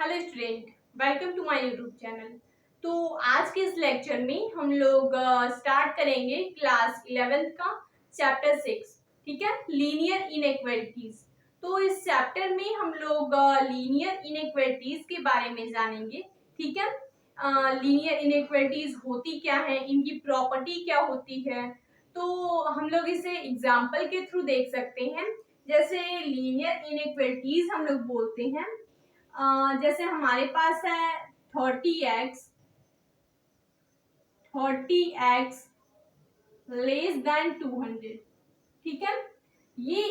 Hello student, welcome to my YouTube channel. तो आज के इस लेक्चर में हम लोग स्टार्ट करेंगे क्लास 11th का चैप्टर 6। ठीक है, लीनियर इनइक्वालिटीज। तो इस चैप्टर में हम लोग लीनियर इनइक्वालिटीज के बारे में जानेंगे। ठीक है, लीनियर इनइक्वालिटीज होती क्या है, इनकी प्रॉपर्टी क्या होती है। तो हम लोग इसे एग्जाम्पल के थ्रू देख सकते हैं। जैसे लीनियर इनइक्वालिटीज हम लोग बोलते हैं, जैसे हमारे पास है 30x लेस देन 200। ठीक है, ये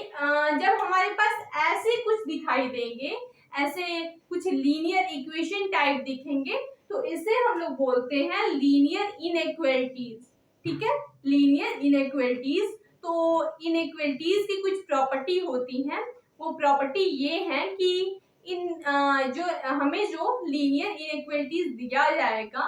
जब हमारे पास ऐसे कुछ दिखाई देंगे, ऐसे कुछ लीनियर इक्वेशन टाइप दिखेंगे, तो इसे हम लोग बोलते हैं लीनियर इनइक्वालिटीज। ठीक है, लीनियर इनइक्वालिटीज। तो इनइक्वालिटीज की कुछ प्रॉपर्टी होती हैं। वो प्रॉपर्टी ये है कि इन जो हमें जो लीनियर इनइक्वालिटीज दिया जाएगा,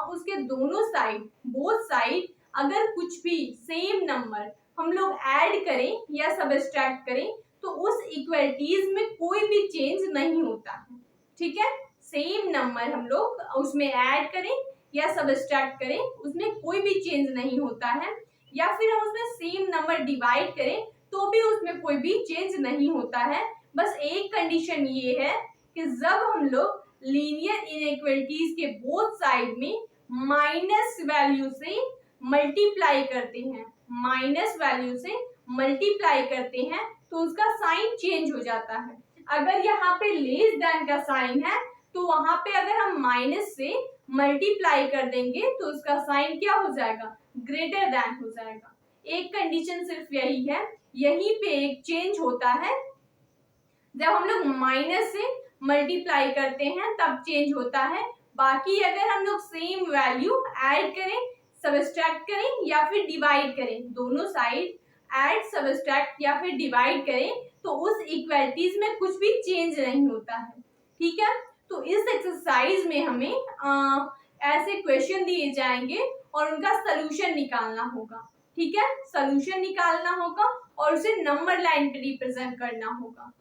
उसके दोनों साइड, बोथ साइड, अगर कुछ भी सेम नंबर हम लोग ऐड करें या सबट्रैक्ट करें तो उस इक्वालिटीज में कोई भी चेंज नहीं होता है। ठीक है, सेम नंबर हम लोग उसमें ऐड करें या सबट्रैक्ट करें, उसमें कोई भी चेंज नहीं होता है। या फिर हम उसमें सेम नंबर डिवाइड करें तो भी उसमें कोई भी चेंज नहीं होता है। बस एक कंडीशन ये है कि जब हम लोग लीनियर इनइक्वालिटीज के बोथ साइड में माइनस वैल्यू से मल्टीप्लाई करते हैं, माइनस वैल्यू से मल्टीप्लाई करते हैं, तो उसका साइन चेंज हो जाता है। अगर यहाँ पे लेस देन का साइन है तो वहां पे अगर हम माइनस से मल्टीप्लाई कर देंगे तो उसका साइन क्या हो जाएगा, ग्रेटर देन हो जाएगा। एक कंडीशन सिर्फ यही है, यहीं पे एक चेंज होता है। जब हम लोग माइनस से मल्टीप्लाई करते हैं तब चेंज होता है। बाकी अगर हम लोग सेम वैल्यू ऐड करें, सबट्रैक्ट करें या फिर डिवाइड करें, दोनों साइड ऐड, सबट्रैक्ट या फिर डिवाइड करें, तो उस इक्वालिटीज में कुछ भी चेंज नहीं होता है। ठीक है, तो इस एक्सरसाइज में हमें ऐसे क्वेश्चन दिए जाएंगे और उनका सोल्यूशन निकालना होगा। ठीक है, सोल्यूशन निकालना होगा और उसे नंबर लाइन पे रिप्रेजेंट करना होगा।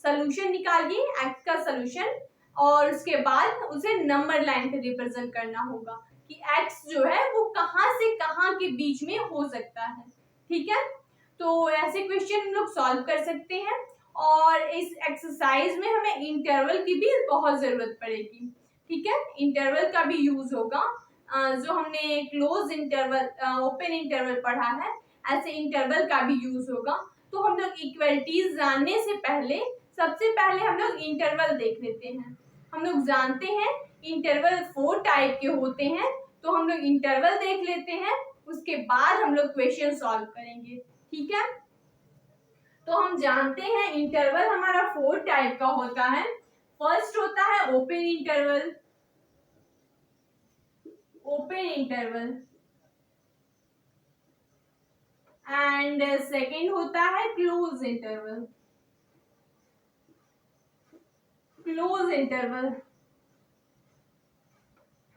सोल्यूशन निकालिए, एक्स का सोल्यूशन, और उसके बाद उसे नंबर लाइन पे रिप्रेजेंट करना होगा कि एक्स जो है वो कहां से कहां के बीच में हो सकता है। ठीक है, तो ऐसे क्वेश्चन हम लोग सॉल्व कर सकते हैं और इस एक्सरसाइज में हमें इंटरवल की भी बहुत जरूरत पड़ेगी। ठीक है, इंटरवल का भी यूज होगा। जो हमने क्लोज इंटरवल, ओपन इंटरवल पढ़ा है, ऐसे इंटरवल का भी यूज होगा। तो हम लोग इक्वालिटीज जानने से पहले सबसे पहले हम लोग इंटरवल देख लेते हैं। हम लोग जानते हैं इंटरवल 4 टाइप के होते हैं, तो हम लोग इंटरवल देख लेते हैं, उसके बाद हम लोग क्वेश्चन सॉल्व करेंगे। ठीक है, तो हम जानते हैं इंटरवल हमारा 4 टाइप का होता है। फर्स्ट होता है open interval, open interval, and second होता है close interval, close interval.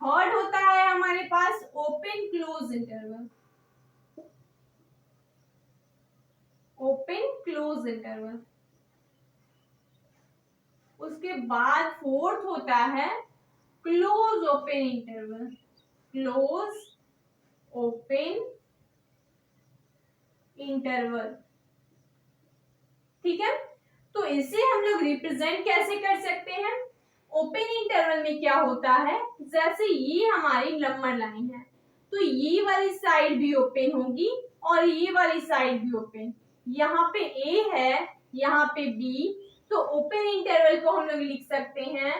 Third होता है हमारे पास open close interval, open close interval. उसके बाद फोर्थ होता है close open interval, close open interval. ठीक है, तो इसे हम लोग रिप्रेजेंट कैसे कर सकते हैं। ओपन इंटरवल में क्या होता है, जैसे ये हमारी नंबर लाइन है, तो ये वाली साइड भी ओपन होगी और ये वाली साइड भी ओपन। यहाँ पे ए है, यहाँ पे बी, तो ओपन इंटरवल को हम लोग लिख सकते हैं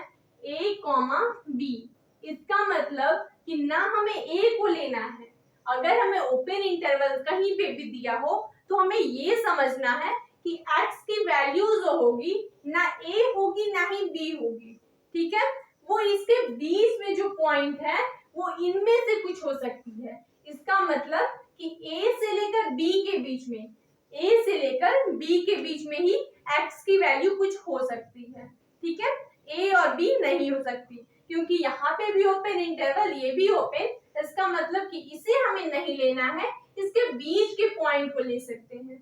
ए कॉमा बी। इसका मतलब कि ना हमें ए को लेना है, अगर हमें ओपन इंटरवल कहीं पे भी दिया हो तो हमें ये समझना है कि x की वैल्यू जो होगी ना a होगी ना ही b होगी। ठीक है, वो इसके बीच में जो पॉइंट है वो इनमें से कुछ हो सकती है। इसका मतलब कि a से लेकर b के बीच में, a से लेकर b के बीच में ही x की वैल्यू कुछ हो सकती है। ठीक है, a और b नहीं हो सकती, क्योंकि यहाँ पे भी ओपन इंटरवल, ये भी ओपन। इसका मतलब कि इसे हमें नहीं लेना है, इसके बीच के पॉइंट को ले सकते हैं।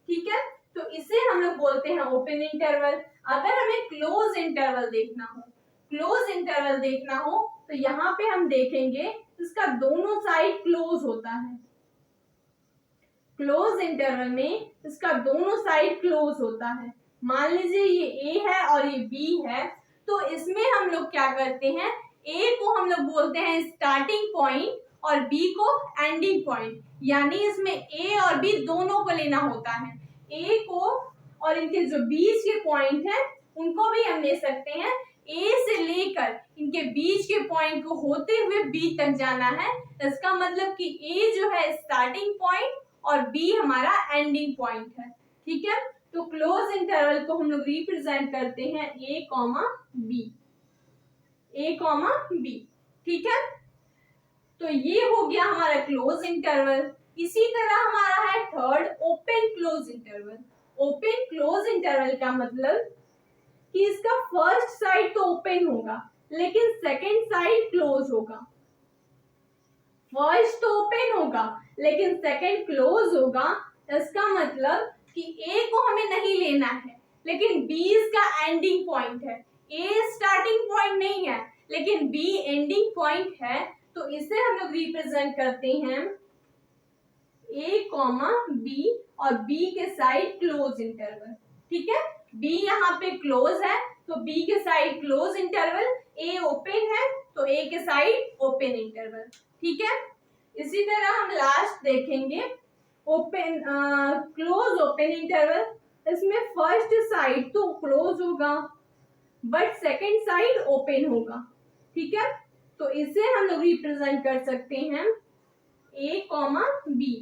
ठीक है, तो इसे हम लोग बोलते हैं ओपन इंटरवल। अगर हमें क्लोज इंटरवल देखना हो क्लोज इंटरवल देखना हो तो यहाँ पे हम देखेंगे इसका दोनों साइड क्लोज होता है। क्लोज इंटरवल में इसका दोनों साइड क्लोज होता है। मान लीजिए ये ए है और ये बी है, तो इसमें हम लोग क्या करते हैं, ए को हम लोग बोलते हैं स्टार्टिंग पॉइंट और बी को एंडिंग पॉइंट, यानी इसमें ए और बी दोनों को लेना होता है। ए को और इनके जो बीच के पॉइंट है उनको भी हम ले सकते हैं। ए से लेकर इनके बीच के पॉइंट को होते हुए बी तक जाना है। इसका मतलब कि ए जो है स्टार्टिंग पॉइंट और बी हमारा एंडिंग पॉइंट है। ठीक है, तो क्लोज इंटरवल को हम लोग रिप्रेजेंट करते हैं ए कॉमा बी, ए कॉमा बी। ठीक है, तो ये हो गया हमारा क्लोज इंटरवल। इसी तरह हमारा है third open close interval. Open close interval का मतलब कि इसका फर्स्ट साइड तो ओपन होगा लेकिन सेकंड साइड क्लोज होगा। फर्स्ट तो ओपन होगा लेकिन सेकंड क्लोज होगा। इसका मतलब कि ए को हमें नहीं लेना है लेकिन बी इसका एंडिंग पॉइंट है। ए स्टार्टिंग पॉइंट नहीं है लेकिन बी एंडिंग पॉइंट है, तो इसे हम लोग रिप्रेजेंट करते हैं ए कॉमा बी और बी के साइड क्लोज इंटरवल। ठीक है, बी यहाँ पे क्लोज है तो बी के साइड क्लोज इंटरवल, ए ओपन है तो ए के साइड ओपन इंटरवल। ठीक है, इसी तरह हम लास्ट देखेंगे ओपन क्लोज ओपन इंटरवल। इसमें फर्स्ट साइड तो क्लोज होगा बट सेकंड साइड ओपन होगा। ठीक है, तो इसे हम लोग रिप्रेजेंट कर सकते हैं ए कॉमा बी,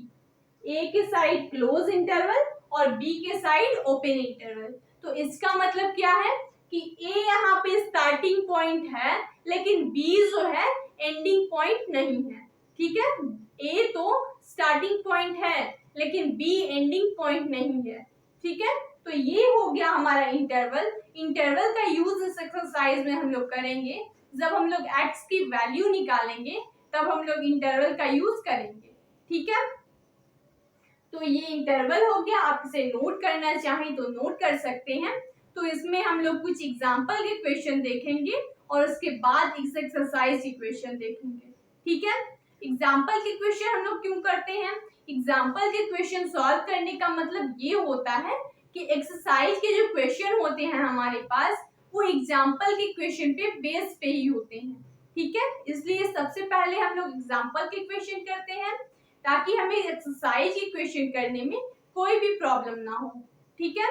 ए के साइड क्लोज इंटरवल और बी के साइड ओपन इंटरवल। तो इसका मतलब क्या है कि ए यहाँ पे स्टार्टिंग पॉइंट है लेकिन बी जो है एंडिंग पॉइंट नहीं है। ठीक है, ए तो स्टार्टिंग पॉइंट है लेकिन बी एंडिंग पॉइंट नहीं है। ठीक है, तो ये हो गया हमारा इंटरवल। इंटरवल का यूज इस एक्सरसाइज में हम लोग करेंगे। जब हम लोग एक्स की वैल्यू निकालेंगे तब हम लोग इंटरवल का यूज करेंगे। ठीक है, तो ये इंटरवल हो गया। आप इसे नोट करना चाहें तो नोट कर सकते हैं। तो इसमें हम लोग कुछ एग्जाम्पल के क्वेश्चन देखेंगे और उसके बाद इस एक्सरसाइज के क्वेश्चन देखेंगे। ठीक है, एग्जाम्पल के क्वेश्चन हम लोग क्यों करते हैं, एग्जाम्पल के क्वेश्चन सॉल्व करने का मतलब ये होता है कि एक्सरसाइज के जो क्वेश्चन होते हैं हमारे पास वो एग्जाम्पल के क्वेश्चन पे बेस पे ही होते हैं। ठीक है, इसलिए सबसे पहले हम लोग एग्जाम्पल के क्वेश्चन करते हैं ताकि हमें एक्सरसाइज के क्वेश्चन करने में कोई भी प्रॉब्लम ना हो। ठीक है,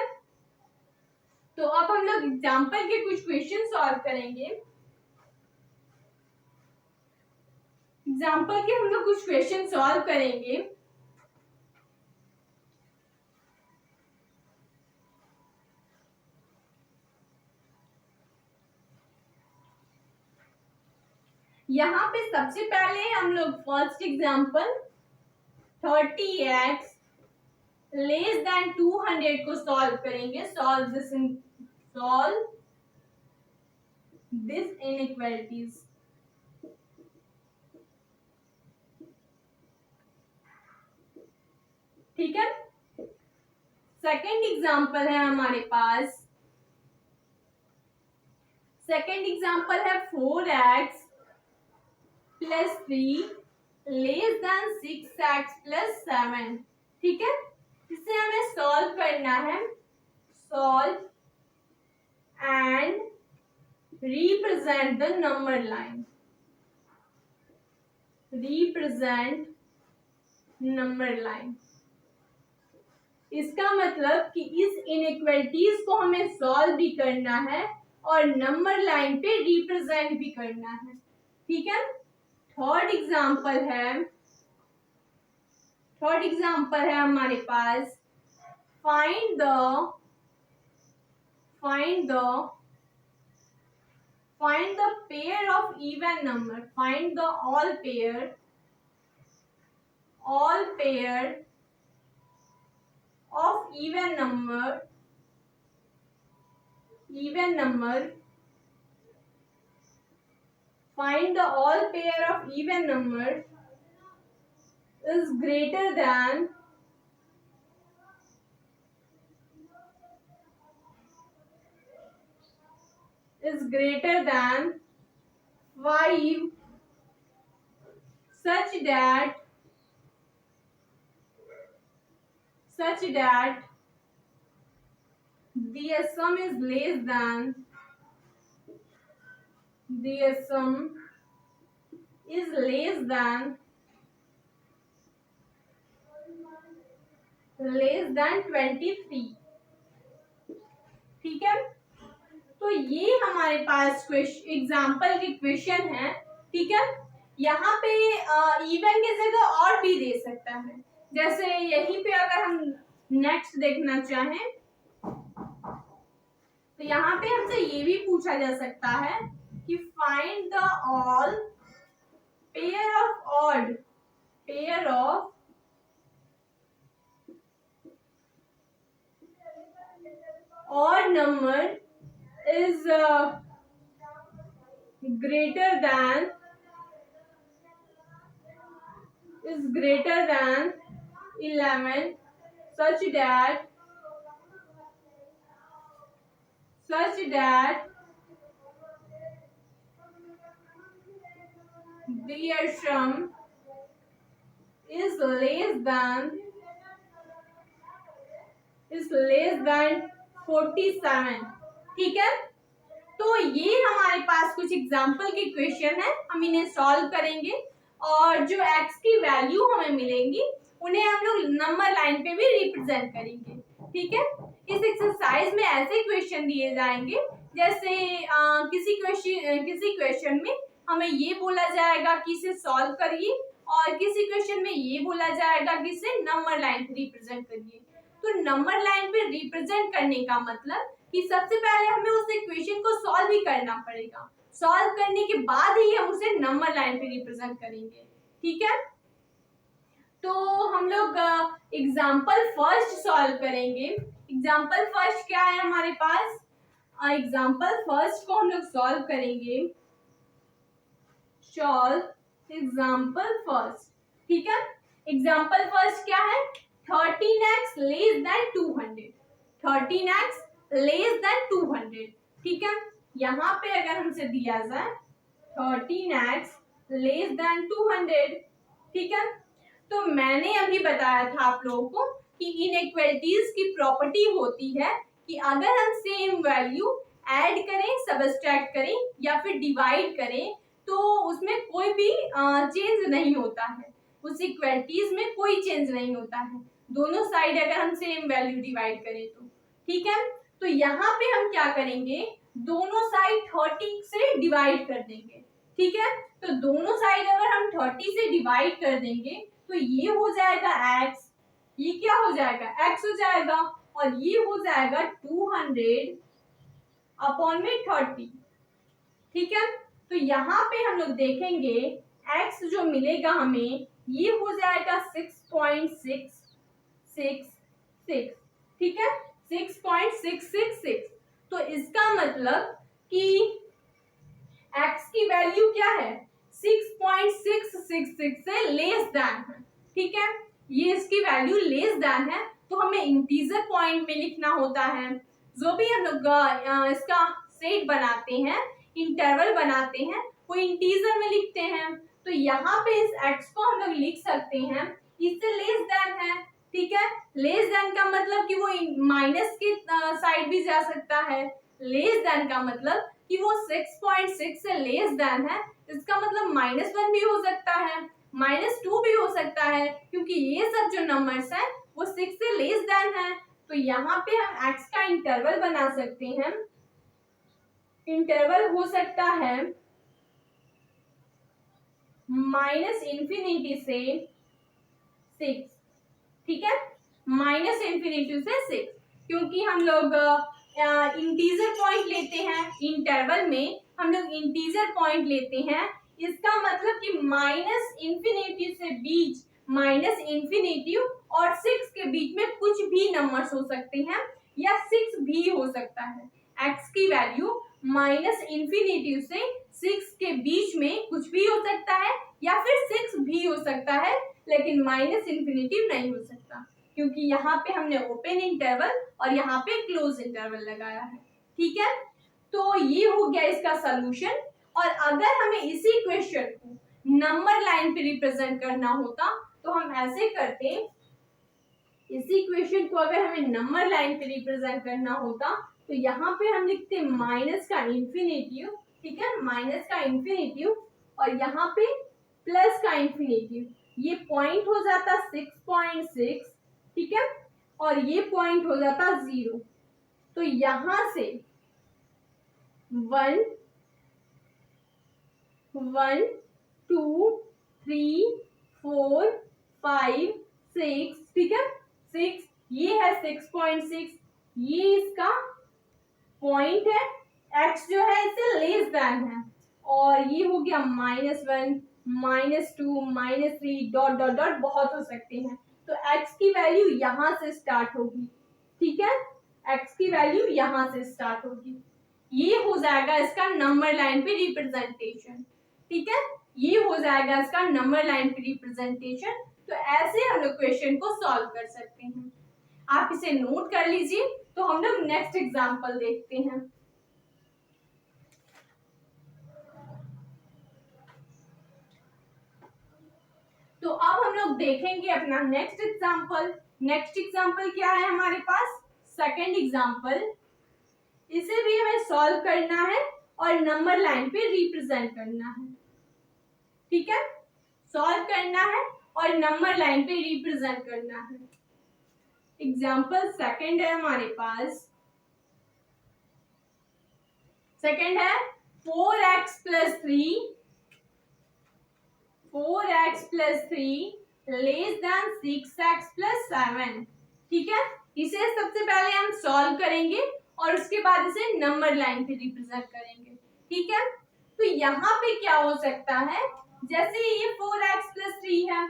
तो अब हम लोग एग्जाम्पल के कुछ क्वेश्चन सॉल्व करेंगे। एग्जाम्पल के हम लोग कुछ क्वेश्चन सॉल्व करेंगे। यहाँ पे सबसे पहले हम लोग first example 30x less than 200 को सॉल्व करेंगे। Solve this inequalities. ठीक है, सेकेंड एग्जाम्पल है हमारे पास, सेकेंड एग्जाम्पल है 4x plus 3 less than 6x plus 7। ठीक है, इसे हमें सॉल्व करना है। Solve and represent the number line, represent number line. इसका मतलब कि इस इनइक्वालिटीज को हमें सॉल्व भी करना है और नंबर लाइन पे रिप्रेजेंट भी करना है। ठीक है, थर्ड एग्जाम्पल है हमारे पास find the pair of even number, find the all pair of even number, find the all pair of even number is greater than 10 is greater than 5 such that the sum is less than the sum is less than 23। ठीक है, तो ये हमारे पास example के question है। ठीक है, यहाँ पे इवन की जगह और भी दे सकता है। जैसे यहीं पे अगर हम नेक्स्ट देखना चाहें तो यहाँ पे हमसे ये भी पूछा जा सकता है कि find the all pair of odd number is greater than 11 such that their sum is less than 47। ठीक है, तो ये हमारे पास कुछ एग्जाम्पल के क्वेश्चन है, हम इन्हें सॉल्व करेंगे और जो x की वैल्यू हमें मिलेंगी उन्हें हम लोग नंबर लाइन पे भी रिप्रेजेंट करेंगे। ठीक है, इस एक्सरसाइज में ऐसे क्वेश्चन दिए जाएंगे जैसे किसी क्वेश्चन में हमें ये बोला जाएगा कि इसे सॉल्व करिए और किसी क्वेश्चन में ये बोला जाएगा कि इसे नंबर लाइन पे रिप्रेजेंट करिए। तो नंबर लाइन पे रिप्रेजेंट करने का मतलब कि सबसे पहले हमें उस इक्वेशन को सॉल्व ही करना पड़ेगा, सॉल्व करने के बाद ही हम उसे नंबर लाइन पे रिप्रेजेंट करेंगे। ठीक है, तो हम लोग एग्जाम्पल फर्स्ट सॉल्व करेंगे। एग्जाम्पल फर्स्ट क्या है हमारे पास? एग्जाम्पल फर्स्ट को हम लोग सॉल्व करेंगे, सॉल्व एग्जाम्पल फर्स्ट। ठीक है, एग्जाम्पल फर्स्ट क्या है? 13x less than 200, 13x less than 200। ठीक है, यहाँ पे अगर हमसे दिया जाए 13x लेस देन 200, ठीक है, तो मैंने अभी बताया था आप लोगों को कि इनइक्वालिटीज की प्रॉपर्टी होती है कि अगर हम सेम वैल्यू ऐड करें, सबट्रैक्ट करें या फिर डिवाइड करें तो उसमें कोई भी चेंज नहीं होता है, उस इक्वालिटीज में कोई चेंज नहीं होता है, दोनों साइड अगर हम सेम वैल्यू डिवाइड करें तो। ठीक है, तो यहाँ पे हम क्या करेंगे, दोनों साइड 30 से डिवाइड कर देंगे। ठीक है, तो दोनों साइड अगर हम 30 से डिवाइड कर देंगे तो ये हो जाएगा x, ये क्या हो जाएगा x हो जाएगा, और ये हो जाएगा 200 अपॉन में 30। ठीक है, तो यहाँ पे हम लोग देखेंगे x जो मिलेगा हमें ये हो जाएगा 6.666। ठीक है, 6.666। तो इसका मतलब कि x की वैल्यू क्या है, 6.666 से लेस देन है। ठीक है, ये इसकी वैल्यू लेस देन है, तो हमें इंटीजर पॉइंट में लिखना होता है। जो भी हम लोग इसका सेट बनाते हैं, इंटरवल बनाते हैं, वो इंटीजर में लिखते हैं। तो यहाँ पे इस x को हम लोग लिख सकते हैं इससे लेस देन है। ठीक है, लेस देन का मतलब कि वो माइनस की साइड भी जा सकता है, लेस देन का मतलब कि वो 6.6 से लेस देन है, इसका मतलब -1 भी हो सकता है, -2 भी हो सकता है, क्योंकि ये सब जो नंबर्स हैं वो 6 से लेस देन है। तो यहाँ पे हम x का इंटरवल बना सकते हैं, इंटरवल हो सकता है -∞ से 6। ठीक है, -∞ से 6, क्योंकि हम लोग इंटीजर पॉइंट लेते हैं, इंटरवल में हम लोग इंटीजर पॉइंट लेते हैं, इसका मतलब कि -∞ से बीच, -∞ और 6 के बीच में कुछ भी नंबर्स हो सकते हैं या 6 भी हो सकता है। x की वैल्यू -∞ से 6 के बीच में कुछ भी हो सकता है या फिर 6 भी हो सकता है, लेकिन -∞ नहीं हो सकता, क्योंकि यहाँ पे हमने ओपन इंटरवल और यहाँ पे क्लोज इंटरवल लगाया है। ठीक है, तो ये हो गया इसका सोल्यूशन। और अगर हमें इसी क्वेश्चन को नंबर लाइन पे रिप्रेजेंट करना होता तो हम ऐसे करते, इसी क्वेश्चन को अगर हमें नंबर लाइन पे रिप्रेजेंट करना होता तो यहाँ पे हम लिखते माइनस का इंफिनिटिव, ठीक है, माइनस का इंफिनिटिव, और यहाँ पे प्लस का इंफिनिटिव, ये पॉइंट हो जाता 6.6, ठीक है, और ये पॉइंट हो जाता 0। तो यहां से 1 1 2 3 4 5 6, ठीक है, 6, ये है 6.6, ये इसका पॉइंट है, x जो है इससे लेस देन है, और ये हो गया -1 -2 -3 डॉट डॉट डॉट बहुत हो सकते हैं। तो x की वैल्यू यहां से स्टार्ट होगी, ठीक है, x की वैल्यू यहां से स्टार्ट होगी। ये हो जाएगा इसका नंबर लाइन पे रिप्रेजेंटेशन, ठीक है, ये हो जाएगा इसका नंबर लाइन पे रिप्रेजेंटेशन। तो ऐसे हम लोग क्वेश्चन को सॉल्व कर सकते हैं। आप इसे नोट कर लीजिए। तो हम लोग नेक्स्ट एग्जांपल देखते हैं। तो अब हम लोग देखेंगे अपना नेक्स्ट एग्जांपल। नेक्स्ट एग्जांपल क्या है हमारे पास? Second example. इसे भी हमें सॉल्व करना है और नंबर लाइन पे रिप्रेजेंट करना है, ठीक है, सॉल्व करना है और नंबर लाइन पे रिप्रेजेंट करना है। एग्जांपल सेकंड है हमारे पास, सेकंड है 4x plus 3 less than 6x plus 7, ठीक है। इसे सबसे पहले हम सॉल्व करेंगे और उसके बाद इसे नंबर लाइन पे रिप्रेजेंट करेंगे, ठीक है। तो यहाँ पे क्या हो सकता है, जैसे ये 4x प्लस 3 है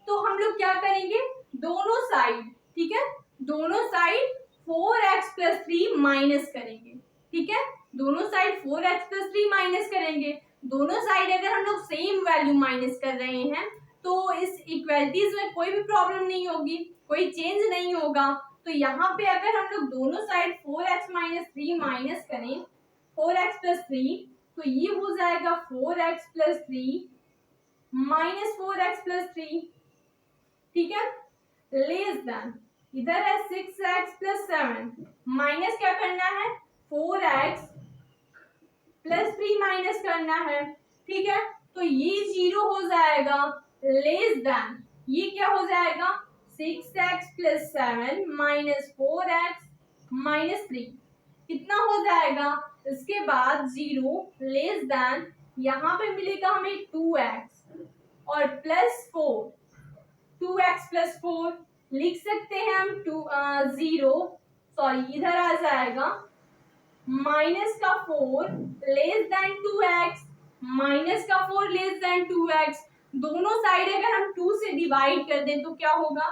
तो हम लोग क्या करेंगे, दोनों साइड, ठीक है, दोनों साइड 4x प्लस 3 माइनस करेंगे, ठीक है, दोनों साइड 4x प्लस 3 माइनस करेंगे। दोनों साइड अगर हम लोग सेम वैल्यू माइनस कर रहे हैं तो इस इक्वलिटीज में कोई भी प्रॉब्लम नहीं होगी, कोई चेंज नहीं होगा। तो यहाँ पे अगर हम लोग दोनों साइड 4x माइनस 3 माइनस करें 4x प्लस 3, तो ये हो जाएगा 4x plus 3 minus 4x plus 3, ठीक है, लेस देन, इधर है 6x प्लस 7, माइनस क्या करना है, 4x प्लस 3 माइनस करना है, ठीक है। तो ये 0 हो जाएगा, लेस देन, ये क्या हो जाएगा, 6x plus 7 minus 4x minus 3, कितना हो जाएगा। इसके बाद 0 लेस देन, यहाँ पे मिलेगा हमें 2x और प्लस 4, 2x प्लस 4 लिख सकते हैं हम 0, सॉरी इधर आ जाएगा माइनस का 4 लेस देन 2x, माइनस का 4 लेस देन 2x, दोनों साइड अगर हम 2 से डिवाइड कर दें तो क्या होगा,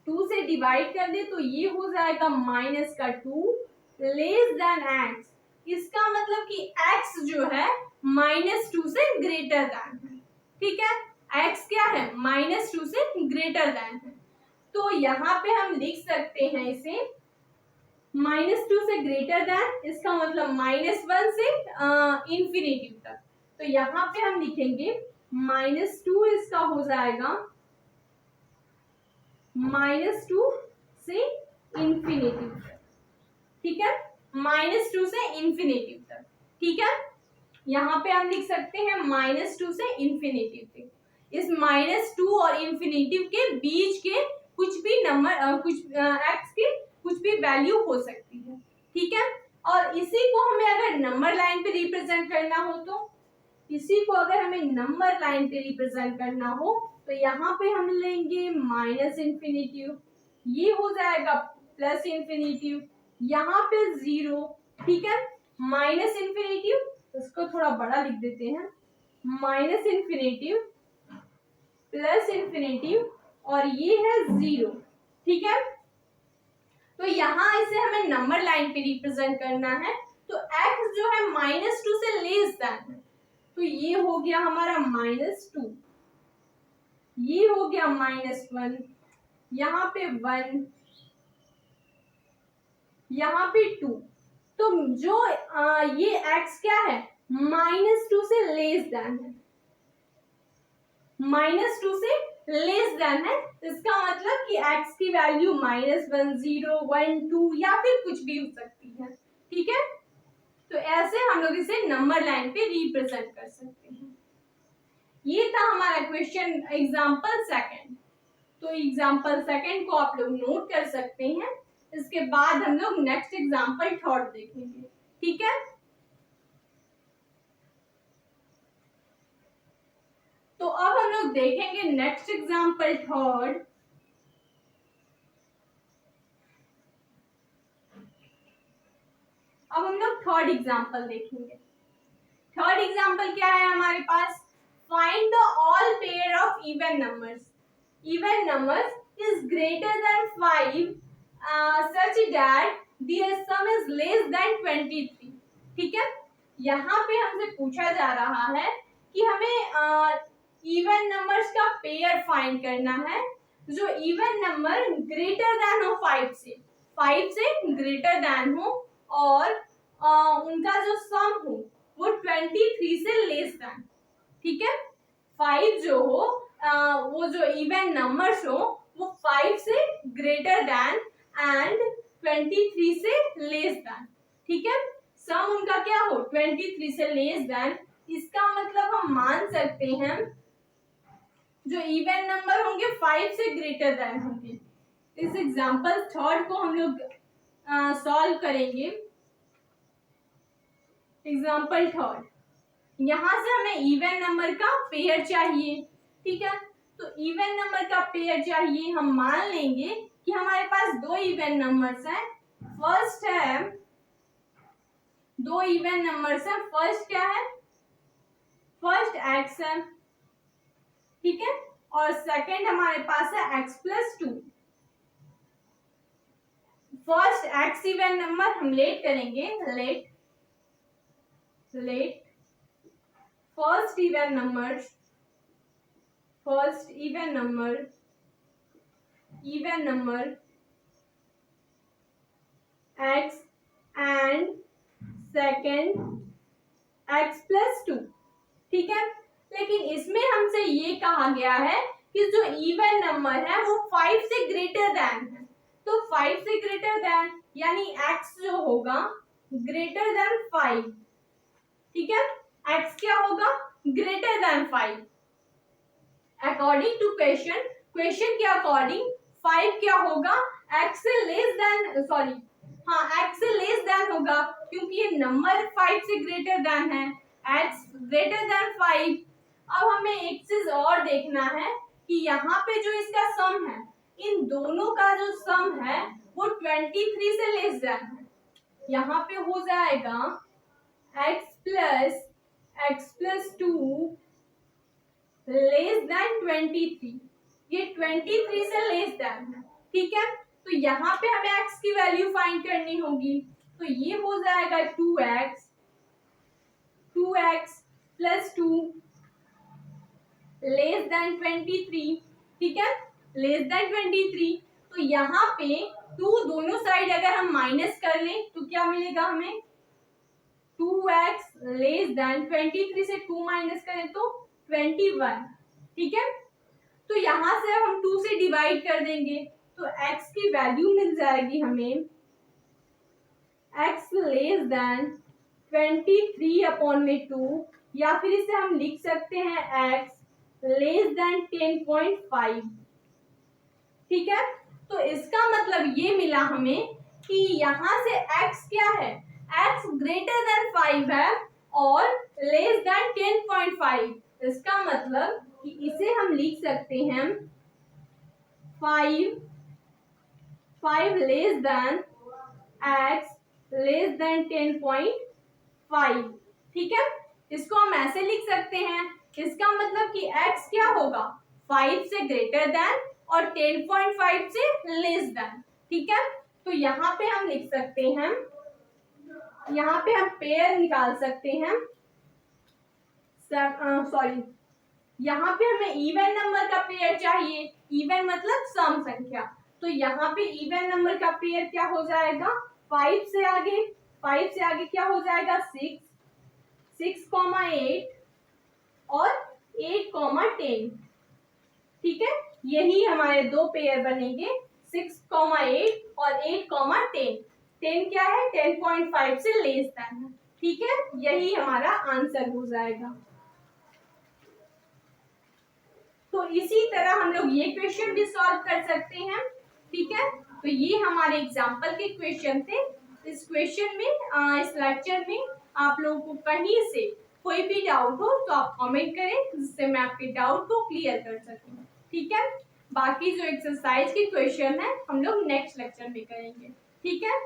2 से डिवाइड कर दे तो ये हो जाएगा माइनस का 2 लेस देन x। इसका मतलब कि x जो है -2 से ग्रेटर देन है, ठीक है, x क्या है, -2 से ग्रेटर देन है। तो यहाँ पे हम लिख सकते हैं इसे -2 से ग्रेटर देन, इसका मतलब -1 से इंफिनिटी तक। तो यहाँ पे हम लिखेंगे -2 इसका हो जाएगा -2 से इंफिनिटी तक, ठीक है, -2 से इंफिनिटी तक, ठीक है। यहाँ पे हम लिख सकते हैं -2 से इंफिनिटी तक। इस -2 और इंफिनिटी के बीच के कुछ भी नंबर x के कुछ भी वैल्यू हो सकती है, ठीक है। और इसी को हमें अगर नंबर लाइन पे रिप्रेजेंट करना हो, तो इसी को अगर हमें नंबर लाइन पे रिप्रेजेंट करना हो तो यहाँ पे हम लेंगे माइनस इंफिनिटी, ये हो जाएगा प्लस इंफिनिटी, यहाँ पे 0, ठीक है, माइनस इंफिनिटी, इसको थोड़ा बड़ा लिख देते हैं, माइनस इंफिनिटी प्लस इंफिनिटी, और ये है 0, ठीक है। तो यहाँ इसे हमें नंबर लाइन पे रिप्रेजेंट करना है। तो x जो है -2 से लेस देन है, तो ये हो गया हमारा -2, ये हो गया -1, यहाँ पे 1, यहाँ पे 2। तो जो ये x क्या है, -2 से लेस देन है, -2 से लेस देन है, इसका मतलब कि x की वैल्यू -1, 0, 1, 2 या फिर कुछ भी हो सकती है। ठीक है, तो ऐसे हम लोग इसे नंबर लाइन पे रिप्रेजेंट कर सकते हैं। ये था हमारा क्वेश्चन एग्जांपल सेकंड। तो एग्जांपल सेकंड को आप लोग नोट कर सकते हैं। इसके बाद हम लोग नेक्स्ट एग्जांपल थर्ड देखेंगे। ठीक है, तो अब हम लोग देखेंगे नेक्स्ट एग्जांपल थर्ड। अब हम लोग थर्ड एग्जांपल देखेंगे। थर्ड एग्जांपल क्या है हमारे पास, find the all pair of even numbers. Even numbers is greater than 5 such that their sum is less than 23। ठीक है, यहाँ पे हमसे पूछा जा रहा है कि हमें इवन नंबर्स का पेयर फाइंड करना है जो इवन नंबर ग्रेटर देन हो 5 से ग्रेटर देन हो और उनका जो सम हो वो 23 से लेस देन। ठीक है, 5 जो हो वो जो इवन नंबर्स हो वो 5 से ग्रेटर देन एंड 23 से लेस देन। ठीक है, सम उनका क्या हो 23 से लेस देन, इसका मतलब हम मान सकते हैं जो इवन नंबर होंगे 5 से ग्रेटर देन होंगे। इस एग्जांपल थर्ड को हम लोग सॉल्व करेंगे। एग्जांपल थर्ड, यहां से हमें इवन नंबर का पेयर चाहिए। ठीक है, तो इवन नंबर का पेयर चाहिए। हम मान लेंगे कि हमारे पास दो इवन नंबर्स हैं। फर्स्ट है, दो इवन नंबर्स हैं। फर्स्ट क्या है, फर्स्ट x है। ठीक है, और सेकंड हमारे पास है x+2। First x even number हम लेट करेंगे, let first even number x and second x+2। ठीक है, लेकिन इसमें हमसे ये कहा गया है कि जो इवन नंबर है वो 5 से ग्रेटर देन है। तो 5 से ग्रेटर देन यानी x जो होगा ग्रेटर देन 5। ठीक है, x क्या होगा greater than 5 according to question के अकॉर्डिंग 5 क्या होगा x से लेस देन, सॉरी हाँ x से लेस देन होगा क्योंकि ये नंबर 5 से ग्रेटर देन है, x ग्रेटर देन 5। अब हमें एक चीज और देखना है कि यहाँ पे जो इसका सम है, इन दोनों का जो सम है वो 23 से लेस देन है। यहाँ पे हो जाएगा x+2 लेस देन 23। ये 23 से लेस देन है। ठीक है, तो यहाँ पे हमें x की वैल्यू फाइंड करनी होगी। तो ये हो जाएगा 2x + 2 लेस देन 23। ठीक है, लेस देन 23। तो यहाँ पे 2 दोनों साइड अगर हम माइनस कर लें तो क्या मिलेगा हमें, 2x लेस देन 23 से 2 माइनस करें तो 21। ठीक है, तो यहाँ से अब हम 2 से डिवाइड कर देंगे तो x की वैल्यू मिल जाएगी हमें x लेस देन 23/2 या फिर इसे हम लिख सकते हैं x लेस देन 10.5। ठीक है, तो इसका मतलब ये मिला हमें कि यहाँ से x क्या है, x ग्रेटर देन 5 है और लेस देन 10.5। इसका मतलब कि इसे हम लिख सकते हैं 5 less than x less than 10.5। ठीक है, इसको हम ऐसे लिख सकते हैं। इसका मतलब कि x क्या होगा 5 से ग्रेटर देन और 10.5 से लेस देन। ठीक है, तो यहाँ पे हम लिख सकते हैं, यहाँ पे हम पेयर निकाल सकते हैं। सॉरी, यहाँ पे हमें इवन नंबर का पेयर चाहिए। इवन मतलब सम संख्या। तो यहाँ पे इवन नंबर का पेयर क्या हो जाएगा, 5 से आगे 5 से आगे क्या हो जाएगा 6, 6,8 और 8,10। ठीक है, यही हमारे दो पेयर बनेंगे 6,8 और 8,10। 10 क्या है 10.5 से लेस देन है। ठीक है, यही हमारा आंसर हो जाएगा। तो इसी तरह हम लोग ये क्वेश्चन भी सॉल्व कर सकते हैं। ठीक है, तो ये हमारे एग्जाम्पल के क्वेश्चन थे। इस क्वेश्चन में इस लेक्चर में आप लोगों को कहीं से कोई भी डाउट हो तो आप कमेंट करें, जिससे मैं आपके डाउट को क्लियर कर सकूं। ठीक है, बाकी जो एक्सरसाइज के क्वेश्चन है हम लोग नेक्स्ट लेक्चर में करेंगे। ठीक है।